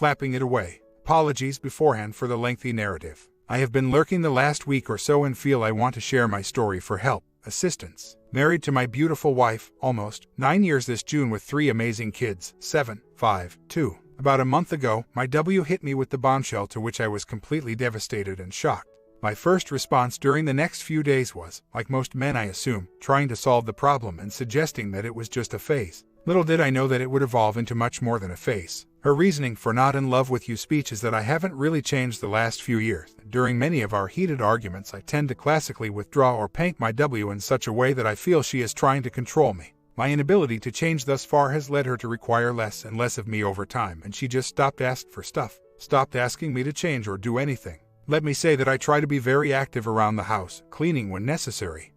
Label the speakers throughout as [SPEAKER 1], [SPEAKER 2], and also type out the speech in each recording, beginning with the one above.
[SPEAKER 1] clapping it away. Apologies beforehand for the lengthy narrative. I have been lurking the last week or so and feel I want to share my story for help, assistance. Married to my beautiful wife, almost 9 years this June with 3 amazing kids, 7, 5, 2. About a month ago, my W hit me with the bombshell, to which I was completely devastated and shocked. My first response during the next few days was, like most men I assume, trying to solve the problem and suggesting that it was just a phase. Little did I know that it would evolve into much more than a phase. Her reasoning for not in love with you speech is that I haven't really changed the last few years. During many of our heated arguments, I tend to classically withdraw or paint my W in such a way that I feel she is trying to control me. My inability to change thus far has led her to require less and less of me over time, and she just stopped asking for stuff, stopped asking me to change or do anything. Let me say that I try to be very active around the house, cleaning when necessary,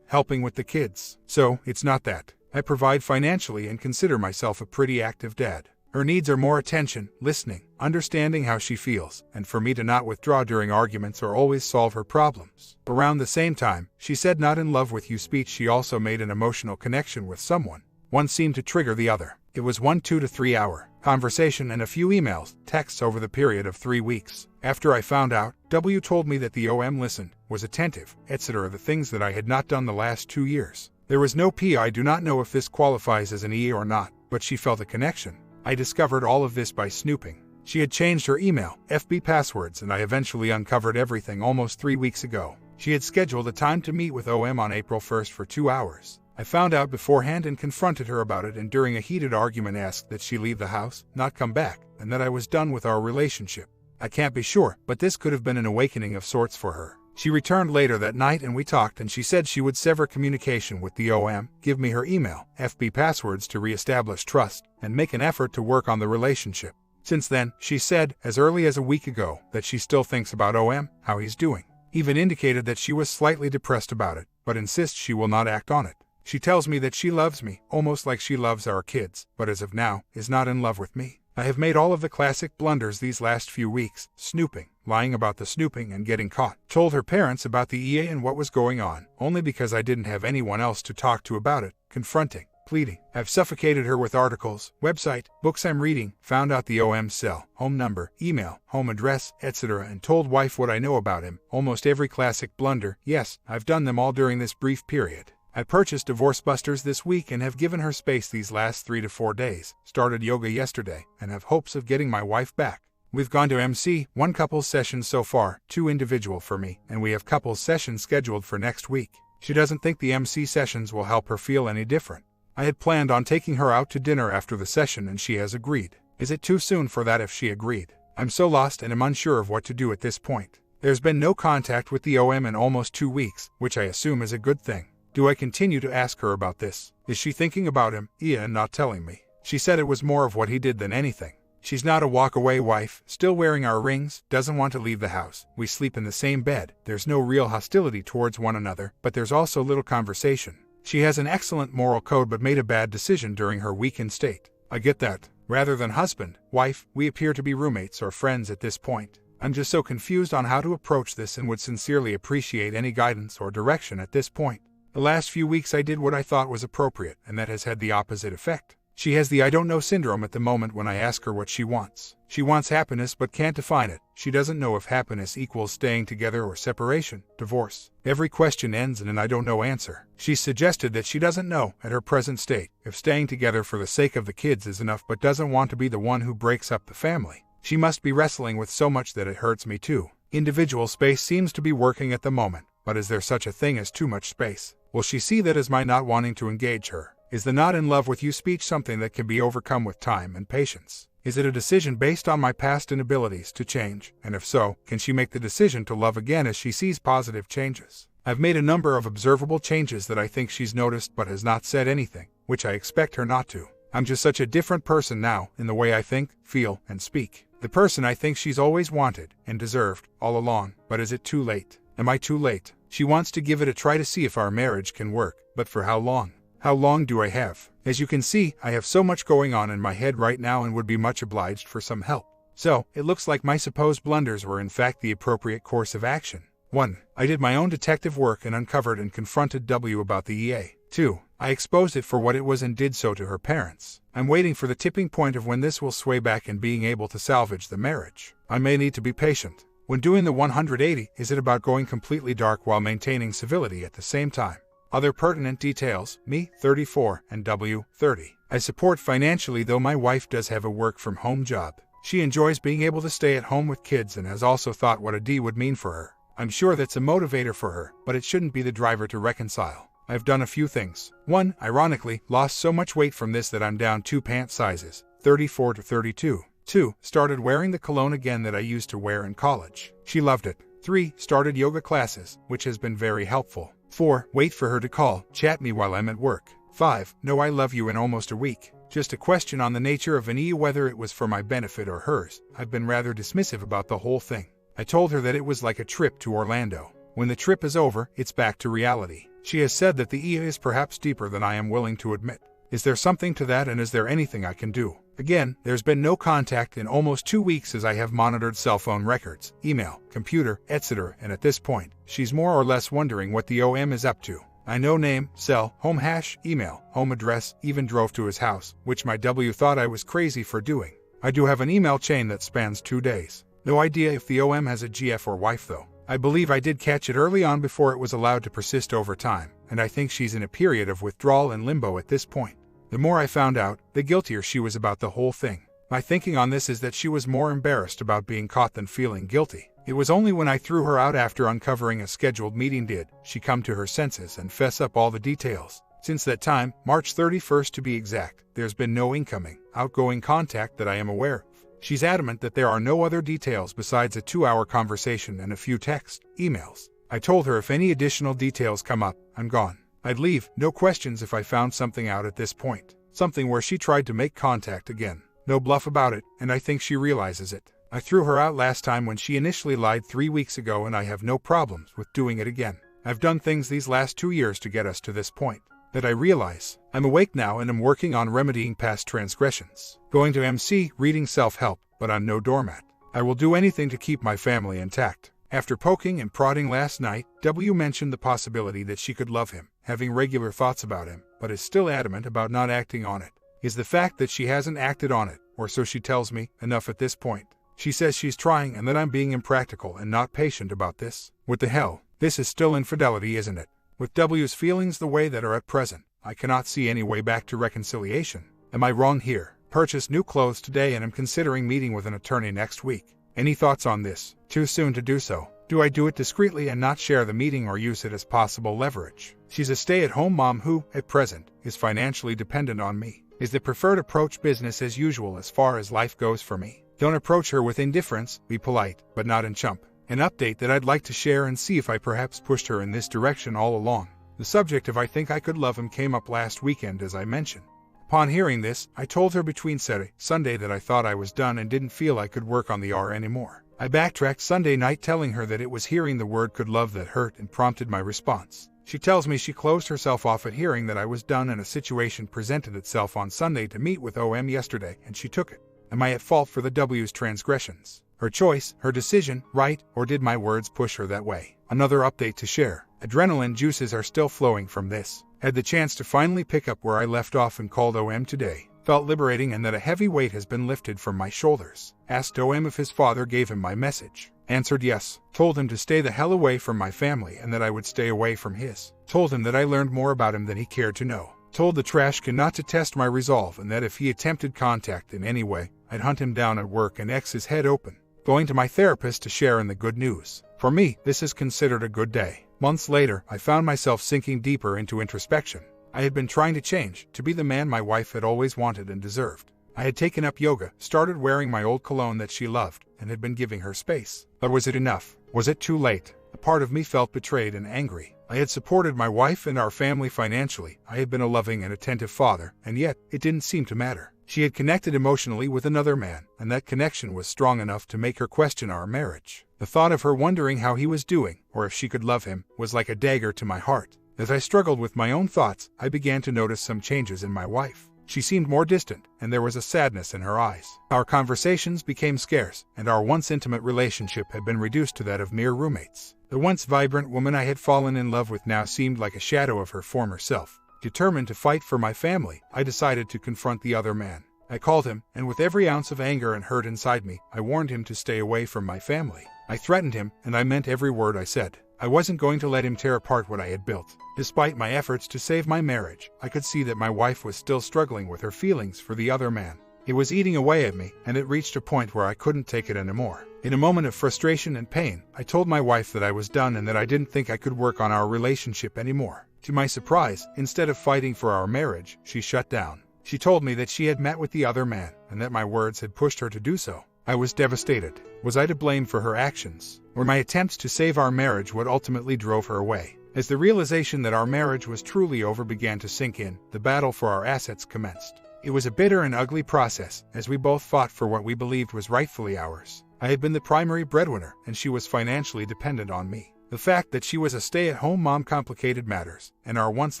[SPEAKER 1] helping with the kids. So, it's not that. I provide financially and consider myself a pretty active dad. Her needs are more attention, listening, understanding how she feels, and for me to not withdraw during arguments or always solve her problems. Around the same time, she said not in love with you speech, she also made an emotional connection with someone. One seemed to trigger the other. It was 1 2 to 3 hour conversation and a few emails, texts over the period of 3 weeks. After I found out, W told me that the OM listened, was attentive, etc. the things that I had not done the last 2 years. There was no P. I do not know if this qualifies as an E or not, but she felt a connection. I discovered all of this by snooping. She had changed her email, FB passwords, and I eventually uncovered everything almost 3 weeks ago. She had scheduled a time to meet with OM on April 1st for 2 hours. I found out beforehand and confronted her about it, and during a heated argument asked that she leave the house, not come back, and that I was done with our relationship. I can't be sure, but this could have been an awakening of sorts for her. She returned later that night and we talked, and she said she would sever communication with the OM, give me her email, FB passwords to reestablish trust, and make an effort to work on the relationship. Since then, she said, as early as a week ago, that she still thinks about OM, how he's doing. Even indicated that she was slightly depressed about it, but insists she will not act on it. She tells me that she loves me, almost like she loves our kids, but as of now, is not in love with me. I have made all of the classic blunders these last few weeks, snooping, lying about the snooping and getting caught. Told her parents about the EA and what was going on, only because I didn't have anyone else to talk to about it, confronting, pleading. I've suffocated her with articles, website, books I'm reading, found out the OM cell, home number, email, home address, etc. and told wife what I know about him, almost every classic blunder. Yes, I've done them all during this brief period. I purchased Divorce Busters this week and have given her space these last 3 to 4 days, started yoga yesterday, and have hopes of getting my wife back. We've gone to MC, 1 couples session so far, 2 individual for me, and we have couples sessions scheduled for next week. She doesn't think the MC sessions will help her feel any different. I had planned on taking her out to dinner after the session and she has agreed. Is it too soon for that if she agreed? I'm so lost and am unsure of what to do at this point. There's been no contact with the OM in almost 2 weeks, which I assume is a good thing. Do I continue to ask her about this? Is she thinking about him, and not telling me? She said it was more of what he did than anything. She's not a walk-away wife, still wearing our rings, doesn't want to leave the house. We sleep in the same bed. There's no real hostility towards one another, but there's also little conversation. She has an excellent moral code but made a bad decision during her weakened state. I get that. Rather than husband, wife, we appear to be roommates or friends at this point. I'm just so confused on how to approach this and would sincerely appreciate any guidance or direction at this point. The last few weeks I did what I thought was appropriate, and that has had the opposite effect. She has the I don't know syndrome at the moment when I ask her what she wants. She wants happiness but can't define it. She doesn't know if happiness equals staying together or separation, divorce. Every question ends in an I don't know answer. She's suggested that she doesn't know, at her present state, if staying together for the sake of the kids is enough but doesn't want to be the one who breaks up the family. She must be wrestling with so much that it hurts me too. Individual space seems to be working at the moment, but is there such a thing as too much space? Will she see that as my not wanting to engage her? Is the not in love with you speech something that can be overcome with time and patience? Is it a decision based on my past inabilities to change? And if so, can she make the decision to love again as she sees positive changes? I've made a number of observable changes that I think she's noticed but has not said anything, which I expect her not to. I'm just such a different person now, in the way I think, feel, and speak. The person I think she's always wanted, and deserved, all along. But is it too late? Am I too late? She wants to give it a try to see if our marriage can work, but for how long? How long do I have? As you can see, I have so much going on in my head right now and would be much obliged for some help. So, it looks like my supposed blunders were in fact the appropriate course of action. 1. I did my own detective work and uncovered and confronted W about the EA. 2. I exposed it for what it was and did so to her parents. I'm waiting for the tipping point of when this will sway back and being able to salvage the marriage. I may need to be patient. When doing the 180, is it about going completely dark while maintaining civility at the same time? Other pertinent details, me, 34, and W, 30. I support financially, though my wife does have a work-from-home job. She enjoys being able to stay at home with kids and has also thought what a D would mean for her. I'm sure that's a motivator for her, but it shouldn't be the driver to reconcile. I've done a few things. 1. Ironically, lost so much weight from this that I'm down 2 pant sizes, 34 to 32. 2. Started wearing the cologne again that I used to wear in college. She loved it. 3. Started yoga classes, which has been very helpful. 4. Wait for her to call, chat me while I'm at work. 5. No I love you in almost a week. Just a question on the nature of an E, whether it was for my benefit or hers. I've been rather dismissive about the whole thing. I told her that it was like a trip to Orlando. When the trip is over, it's back to reality. She has said that the E is perhaps deeper than I am willing to admit. Is there something to that, and is there anything I can do? Again, there's been no contact in almost 2 weeks as I have monitored cell phone records, email, computer, etc., and at this point, she's more or less wondering what the OM is up to. I know name, cell, home hash, email, home address, even drove to his house, which my W thought I was crazy for doing. I do have an email chain that spans 2 days. No idea if the OM has a GF or wife though. I believe I did catch it early on before it was allowed to persist over time, and I think she's in a period of withdrawal and limbo at this point. The more I found out, the guiltier she was about the whole thing. My thinking on this is that she was more embarrassed about being caught than feeling guilty. It was only when I threw her out after uncovering a scheduled meeting did she come to her senses and fess up all the details. Since that time, March 31st to be exact, there's been no incoming, outgoing contact that I am aware of. She's adamant that there are no other details besides a 2-hour conversation and a few text, emails. I told her if any additional details come up, I'm gone. I'd leave, no questions if I found something out at this point. Something where she tried to make contact again. No bluff about it, and I think she realizes it. I threw her out last time when she initially lied 3 weeks ago, and I have no problems with doing it again. I've done things these last 2 years to get us to this point. That I realize. I'm awake now and am working on remedying past transgressions. Going to MC, reading self-help, but I'm no doormat. I will do anything to keep my family intact. After poking and prodding last night, W mentioned the possibility that she could love him, having regular thoughts about him, but is still adamant about not acting on it. Is the fact that she hasn't acted on it, or so she tells me, enough at this point? She says she's trying and that I'm being impractical and not patient about this. What the hell? This is still infidelity, isn't it? With W's feelings the way that are at present, I cannot see any way back to reconciliation. Am I wrong here? Purchased new clothes today and am considering meeting with an attorney next week. Any thoughts on this? Too soon to do so. Do I do it discreetly and not share the meeting or use it as possible leverage? She's a stay-at-home mom who, at present, is financially dependent on me. Is the preferred approach business as usual as far as life goes for me? Don't approach her with indifference, be polite, but not in chump. An update that I'd like to share and see if I perhaps pushed her in this direction all along. The subject of I think I could love him came up last weekend as I mentioned. Upon hearing this, I told her between Sunday that I thought I was done and didn't feel I could work on the R anymore. I backtracked Sunday night telling her that it was hearing the word could love that hurt and prompted my response. She tells me she closed herself off at hearing that I was done and a situation presented itself on Sunday to meet with OM yesterday and she took it. Am I at fault for the W's transgressions? Her choice, her decision, right, or did my words push her that way? Another update to share. Adrenaline juices are still flowing from this. Had the chance to finally pick up where I left off and called OM today. Felt liberating and that a heavy weight has been lifted from my shoulders. Asked OM if his father gave him my message. Answered yes. Told him to stay the hell away from my family and that I would stay away from his. Told him that I learned more about him than he cared to know. Told the trash can not to test my resolve and that if he attempted contact in any way, I'd hunt him down at work and X his head open. Going to my therapist to share in the good news. For me, this is considered a good day. Months later, I found myself sinking deeper into introspection. I had been trying to change, to be the man my wife had always wanted and deserved. I had taken up yoga, started wearing my old cologne that she loved, and had been giving her space. But was it enough? Was it too late? A part of me felt betrayed and angry. I had supported my wife and our family financially. I had been a loving and attentive father, and yet, it didn't seem to matter. She had connected emotionally with another man, and that connection was strong enough to make her question our marriage. The thought of her wondering how he was doing, or if she could love him, was like a dagger to my heart. As I struggled with my own thoughts, I began to notice some changes in my wife. She seemed more distant, and there was a sadness in her eyes. Our conversations became scarce, and our once intimate relationship had been reduced to that of mere roommates. The once vibrant woman I had fallen in love with now seemed like a shadow of her former self. Determined to fight for my family, I decided to confront the other man. I called him, and with every ounce of anger and hurt inside me, I warned him to stay away from my family. I threatened him, and I meant every word I said. I wasn't going to let him tear apart what I had built. Despite my efforts to save my marriage, I could see that my wife was still struggling with her feelings for the other man. It was eating away at me, and it reached a point where I couldn't take it anymore. In a moment of frustration and pain, I told my wife that I was done and that I didn't think I could work on our relationship anymore. To my surprise, instead of fighting for our marriage, she shut down. She told me that she had met with the other man, and that my words had pushed her to do so. I was devastated. Was I to blame for her actions? Were my attempts to save our marriage what ultimately drove her away? As the realization that our marriage was truly over began to sink in, the battle for our assets commenced. It was a bitter and ugly process, as we both fought for what we believed was rightfully ours. I had been the primary breadwinner, and she was financially dependent on me. The fact that she was a stay-at-home mom complicated matters, and our once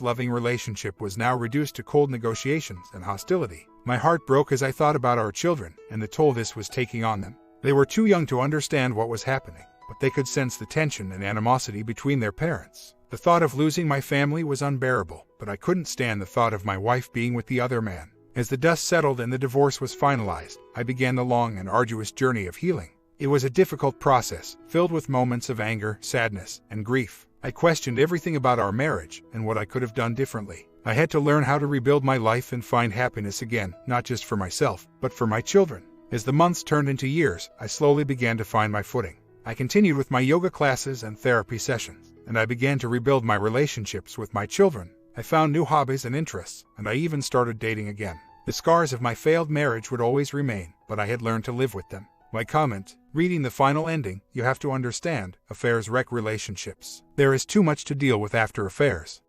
[SPEAKER 1] loving relationship was now reduced to cold negotiations and hostility. My heart broke as I thought about our children and the toll this was taking on them. They were too young to understand what was happening, but they could sense the tension and animosity between their parents. The thought of losing my family was unbearable, but I couldn't stand the thought of my wife being with the other man. As the dust settled and the divorce was finalized, I began the long and arduous journey of healing. It was a difficult process, filled with moments of anger, sadness, and grief. I questioned everything about our marriage and what I could have done differently. I had to learn how to rebuild my life and find happiness again, not just for myself, but for my children. As the months turned into years, I slowly began to find my footing. I continued with my yoga classes and therapy sessions, and I began to rebuild my relationships with my children. I found new hobbies and interests, and I even started dating again. The scars of my failed marriage would always remain, but I had learned to live with them. My comment: reading the final ending, you have to understand, affairs wreck relationships. There is too much to deal with after affairs.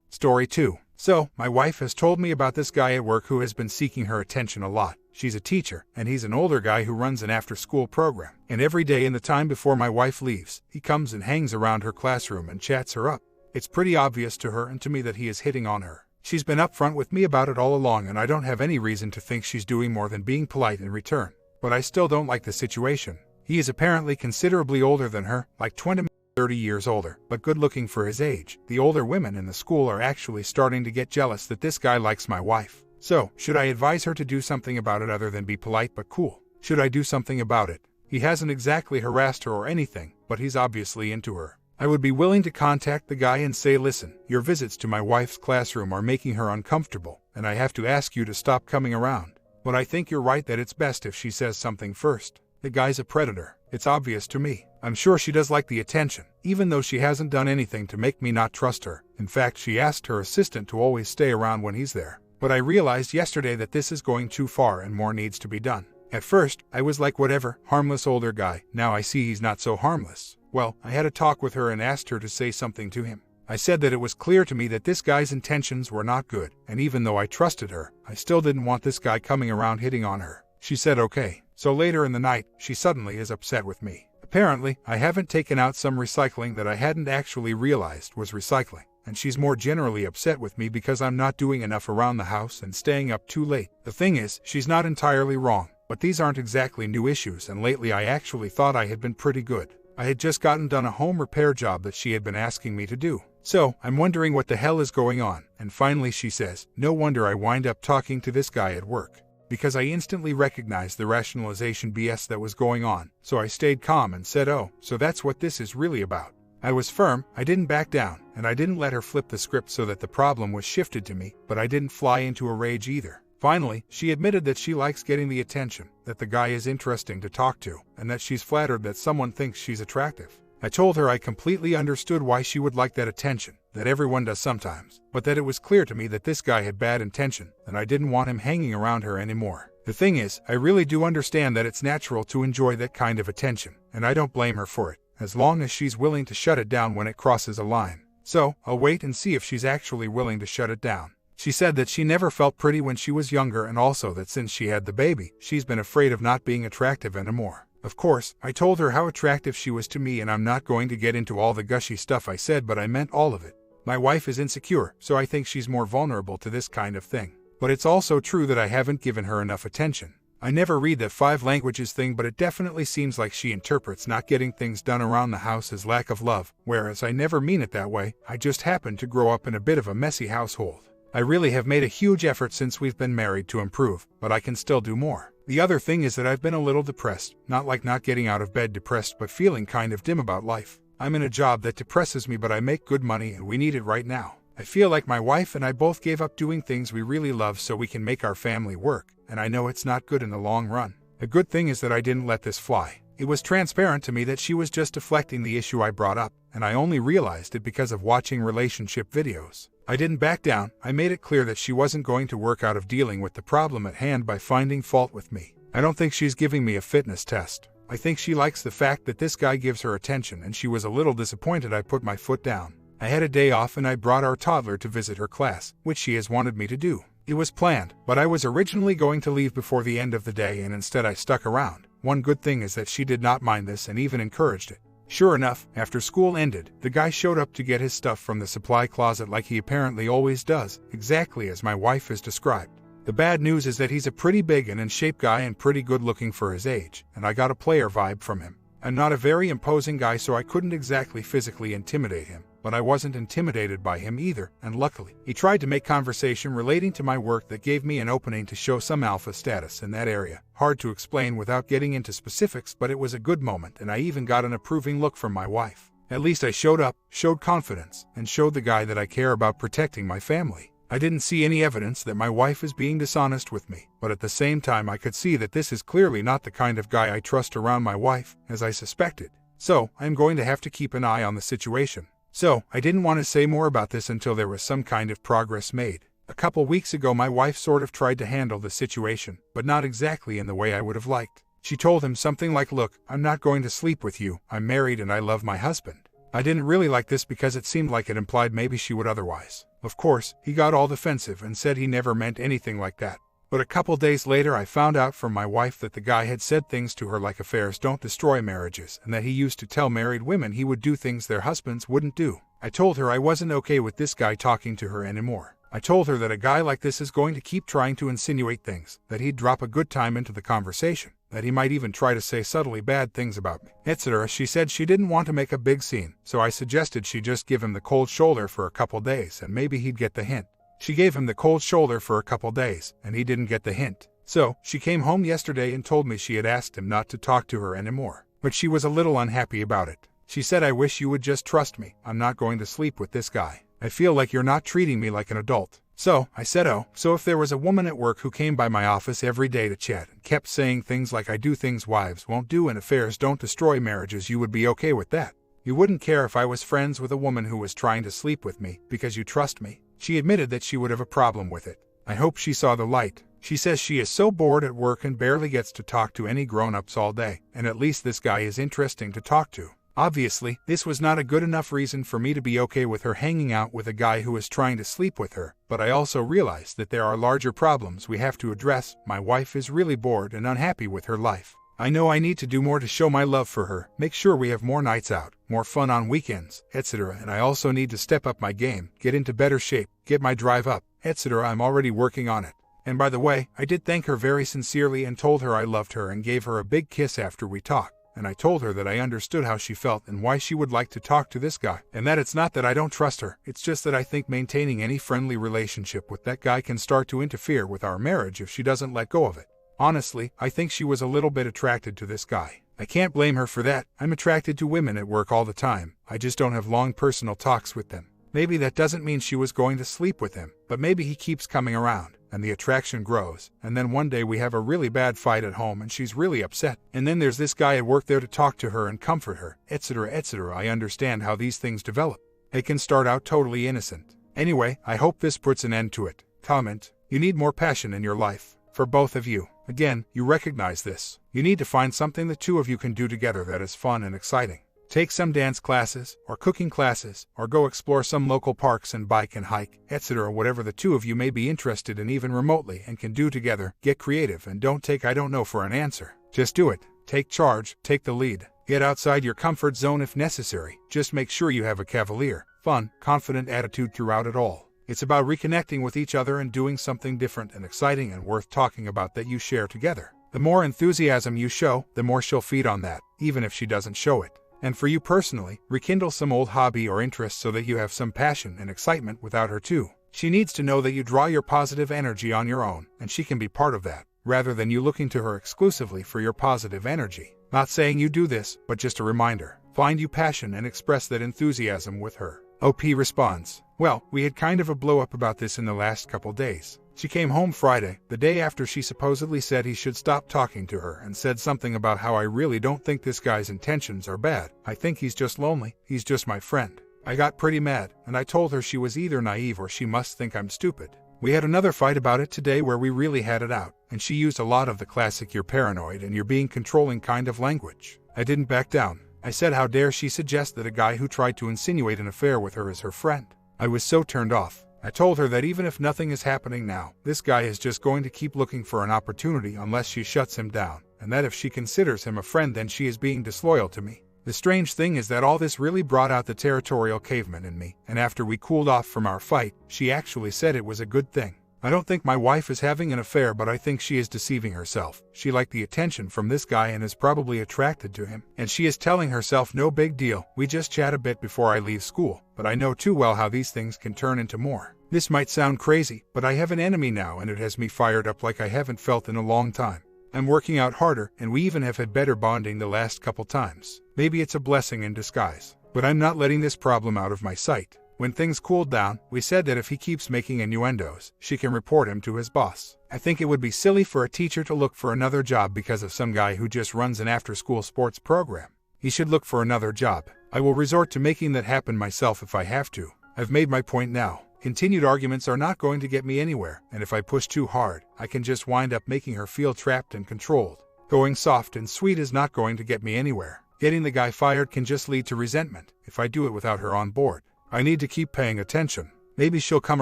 [SPEAKER 1] Story 2. So, my wife has told me about this guy at work who has been seeking her attention a lot. She's a teacher, and he's an older guy who runs an after-school program. And every day in the time before my wife leaves, he comes and hangs around her classroom and chats her up. It's pretty obvious to her and to me that he is hitting on her. She's been upfront with me about it all along, and I don't have any reason to think she's doing more than being polite in return. But I still don't like the situation. He is apparently considerably older than her, like 20 30 years older, but good looking for his age. The older women in the school are actually starting to get jealous that this guy likes my wife. So, should I advise her to do something about it other than be polite but cool? Should I do something about it? He hasn't exactly harassed her or anything, but he's obviously into her. I would be willing to contact the guy and say, listen, your visits to my wife's classroom are making her uncomfortable, and I have to ask you to stop coming around. But I think you're right that it's best if she says something first. The guy's a predator. It's obvious to me. I'm sure she does like the attention, even though she hasn't done anything to make me not trust her. In fact, she asked her assistant to always stay around when he's there. But I realized yesterday that this is going too far and more needs to be done. At first, I was like, whatever, harmless older guy. Now I see he's not so harmless. Well, I had a talk with her and asked her to say something to him. I said that it was clear to me that this guy's intentions were not good, and even though I trusted her, I still didn't want this guy coming around hitting on her. She said okay. So later in the night, she suddenly is upset with me. Apparently, I haven't taken out some recycling that I hadn't actually realized was recycling, and she's more generally upset with me because I'm not doing enough around the house and staying up too late. The thing is, she's not entirely wrong, but these aren't exactly new issues, and lately I actually thought I had been pretty good. I had just gotten done a home repair job that she had been asking me to do. So, I'm wondering what the hell is going on, and finally she says, no wonder I wind up talking to this guy at work. Because I instantly recognized the rationalization BS that was going on, so I stayed calm and said, oh, so that's what this is really about. I was firm, I didn't back down, and I didn't let her flip the script so that the problem was shifted to me, but I didn't fly into a rage either. Finally, she admitted that she likes getting the attention, that the guy is interesting to talk to, and that she's flattered that someone thinks she's attractive. I told her I completely understood why she would like that attention, that everyone does sometimes, but that it was clear to me that this guy had bad intention, and I didn't want him hanging around her anymore. The thing is, I really do understand that it's natural to enjoy that kind of attention, and I don't blame her for it, as long as she's willing to shut it down when it crosses a line. So, I'll wait and see if she's actually willing to shut it down. She said that she never felt pretty when she was younger, and also that since she had the baby, she's been afraid of not being attractive anymore. Of course, I told her how attractive she was to me, and I'm not going to get into all the gushy stuff I said, but I meant all of it. My wife is insecure, so I think she's more vulnerable to this kind of thing. But it's also true that I haven't given her enough attention. I never read that 5 languages thing, but it definitely seems like she interprets not getting things done around the house as lack of love, whereas I never mean it that way. I just happen to grow up in a bit of a messy household. I really have made a huge effort since we've been married to improve, but I can still do more. The other thing is that I've been a little depressed, not like not getting out of bed depressed, but feeling kind of dim about life. I'm in a job that depresses me, but I make good money and we need it right now. I feel like my wife and I both gave up doing things we really love so we can make our family work, and I know it's not good in the long run. The good thing is that I didn't let this fly. It was transparent to me that she was just deflecting the issue I brought up, and I only realized it because of watching relationship videos. I didn't back down. I made it clear that she wasn't going to work out of dealing with the problem at hand by finding fault with me. I don't think she's giving me a fitness test. I think she likes the fact that this guy gives her attention, and she was a little disappointed I put my foot down. I had a day off and I brought our toddler to visit her class, which she has wanted me to do. It was planned, but I was originally going to leave before the end of the day, and instead I stuck around. One good thing is that she did not mind this and even encouraged it. Sure enough, after school ended, the guy showed up to get his stuff from the supply closet like he apparently always does, exactly as my wife has described. The bad news is that he's a pretty big and in shape guy and pretty good looking for his age, and I got a player vibe from him. I'm not a very imposing guy, so I couldn't exactly physically intimidate him, but I wasn't intimidated by him either, and luckily, he tried to make conversation relating to my work that gave me an opening to show some alpha status in that area. Hard to explain without getting into specifics, but it was a good moment, and I even got an approving look from my wife. At least I showed up, showed confidence, and showed the guy that I care about protecting my family. I didn't see any evidence that my wife is being dishonest with me, but at the same time I could see that this is clearly not the kind of guy I trust around my wife, as I suspected. So, I'm going to have to keep an eye on the situation. So, I didn't want to say more about this until there was some kind of progress made. A couple weeks ago my wife sort of tried to handle the situation, but not exactly in the way I would have liked. She told him something like, "Look, I'm not going to sleep with you, I'm married and I love my husband." I didn't really like this because it seemed like it implied maybe she would otherwise. Of course, he got all defensive and said he never meant anything like that. But a couple days later I found out from my wife that the guy had said things to her like affairs don't destroy marriages, and that he used to tell married women he would do things their husbands wouldn't do. I told her I wasn't okay with this guy talking to her anymore. I told her that a guy like this is going to keep trying to insinuate things, that he'd drop a good time into the conversation, that he might even try to say subtly bad things about me, etc. She said she didn't want to make a big scene, so I suggested she just give him the cold shoulder for a couple days and maybe he'd get the hint. She gave him the cold shoulder for a couple days, and he didn't get the hint. So, she came home yesterday and told me she had asked him not to talk to her anymore, but she was a little unhappy about it. She said, "I wish you would just trust me, I'm not going to sleep with this guy. I feel like you're not treating me like an adult." So, I said, "Oh, so if there was a woman at work who came by my office every day to chat and kept saying things like I do things wives won't do and affairs don't destroy marriages, you would be okay with that? You wouldn't care if I was friends with a woman who was trying to sleep with me because you trust me?" She admitted that she would have a problem with it. I hope she saw the light. She says she is so bored at work and barely gets to talk to any grown-ups all day, and at least this guy is interesting to talk to. Obviously, this was not a good enough reason for me to be okay with her hanging out with a guy who is trying to sleep with her, but I also realized that there are larger problems we have to address. My wife is really bored and unhappy with her life. I know I need to do more to show my love for her, make sure we have more nights out, more fun on weekends, etc. And I also need to step up my game, get into better shape, get my drive up, etc. I'm already working on it. And by the way, I did thank her very sincerely and told her I loved her and gave her a big kiss after we talked. And I told her that I understood how she felt and why she would like to talk to this guy, and that it's not that I don't trust her, it's just that I think maintaining any friendly relationship with that guy can start to interfere with our marriage if she doesn't let go of it. Honestly, I think she was a little bit attracted to this guy. I can't blame her for that. I'm attracted to women at work all the time. I just don't have long personal talks with them. Maybe that doesn't mean she was going to sleep with him, but maybe he keeps coming around, and the attraction grows, and then one day we have a really bad fight at home and she's really upset, and then there's this guy at work there to talk to her and comfort her, etc. etc. I understand how these things develop. They can start out totally innocent. Anyway, I hope this puts an end to it. Comment: you need more passion in your life. For both of you. Again, you recognize this. You need to find something the two of you can do together that is fun and exciting. Take some dance classes, or cooking classes, or go explore some local parks and bike and hike, etc. Whatever the two of you may be interested in even remotely and can do together. Get creative and don't take "I don't know" for an answer. Just do it. Take charge, take the lead. Get outside your comfort zone if necessary. Just make sure you have a cavalier, fun, confident attitude throughout it all. It's about reconnecting with each other and doing something different and exciting and worth talking about that you share together. The more enthusiasm you show, the more she'll feed on that, even if she doesn't show it. And for you personally, rekindle some old hobby or interest so that you have some passion and excitement without her too. She needs to know that you draw your positive energy on your own, and she can be part of that, rather than you looking to her exclusively for your positive energy. Not saying you do this, but just a reminder. Find you passion and express that enthusiasm with her. OP responds, well, we had kind of a blow up about this in the last couple days. She came home Friday, the day after she supposedly said he should stop talking to her, and said something about how I really don't think this guy's intentions are bad. I think he's just lonely, he's just my friend. I got pretty mad, and I told her she was either naive or she must think I'm stupid. We had another fight about it today where we really had it out, and she used a lot of the classic "you're paranoid and you're being controlling" kind of language. I didn't back down. I said how dare she suggest that a guy who tried to insinuate an affair with her is her friend. I was so turned off. I told her that even if nothing is happening now, this guy is just going to keep looking for an opportunity unless she shuts him down, and that if she considers him a friend then she is being disloyal to me. The strange thing is that all this really brought out the territorial caveman in me, and after we cooled off from our fight, she actually said it was a good thing. I don't think my wife is having an affair, but I think she is deceiving herself. She liked the attention from this guy and is probably attracted to him, and she is telling herself no big deal, we just chat a bit before I leave school, but I know too well how these things can turn into more. This might sound crazy, but I have an enemy now and it has me fired up like I haven't felt in a long time. I'm working out harder, and we even have had better bonding the last couple times. Maybe it's a blessing in disguise, but I'm not letting this problem out of my sight. When things cooled down, we said that if he keeps making innuendos, she can report him to his boss. I think it would be silly for a teacher to look for another job because of some guy who just runs an after-school sports program. He should look for another job. I will resort to making that happen myself if I have to. I've made my point now. Continued arguments are not going to get me anywhere, and if I push too hard, I can just wind up making her feel trapped and controlled. Going soft and sweet is not going to get me anywhere. Getting the guy fired can just lead to resentment if I do it without her on board. I need to keep paying attention. Maybe she'll come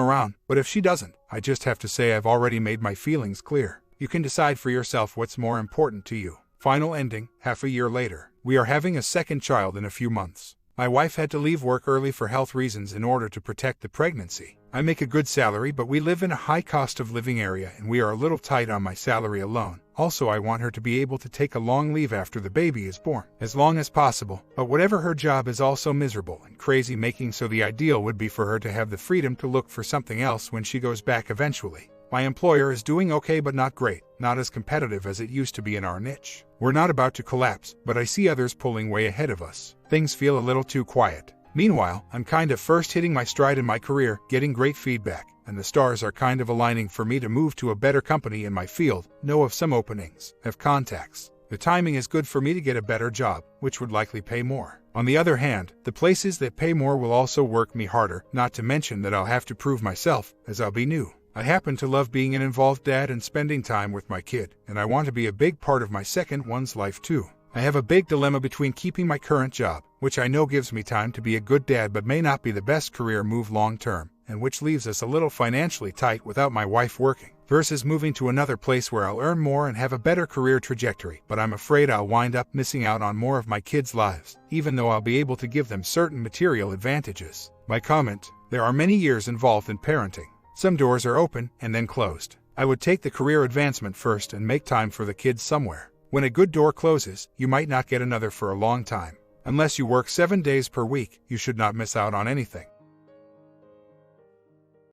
[SPEAKER 1] around, but if she doesn't, I just have to say I've already made my feelings clear. You can decide for yourself what's more important to you. Final ending, half a year later. We are having a second child in a few months. My wife had to leave work early for health reasons in order to protect the pregnancy. I make a good salary, but we live in a high cost of living area and we are a little tight on my salary alone. Also, I want her to be able to take a long leave after the baby is born, as long as possible, but whatever her job is also miserable and crazy making, so the ideal would be for her to have the freedom to look for something else when she goes back eventually. My employer is doing okay but not great, not as competitive as it used to be in our niche. We're not about to collapse, but I see others pulling way ahead of us. Things feel a little too quiet. Meanwhile, I'm kind of first hitting my stride in my career, getting great feedback, and the stars are kind of aligning for me to move to a better company in my field, know of some openings, have contacts. The timing is good for me to get a better job, which would likely pay more. On the other hand, the places that pay more will also work me harder, not to mention that I'll have to prove myself, as I'll be new. I happen to love being an involved dad and spending time with my kid, and I want to be a big part of my second one's life too. I have a big dilemma between keeping my current job, which I know gives me time to be a good dad but may not be the best career move long term, and which leaves us a little financially tight without my wife working, versus moving to another place where I'll earn more and have a better career trajectory, but I'm afraid I'll wind up missing out on more of my kids' lives, even though I'll be able to give them certain material advantages. My comment: there are many years involved in parenting. Some doors are open and then closed. I would take the career advancement first and make time for the kids somewhere. When a good door closes, you might not get another for a long time. Unless you work 7 days per week, you should not miss out on anything.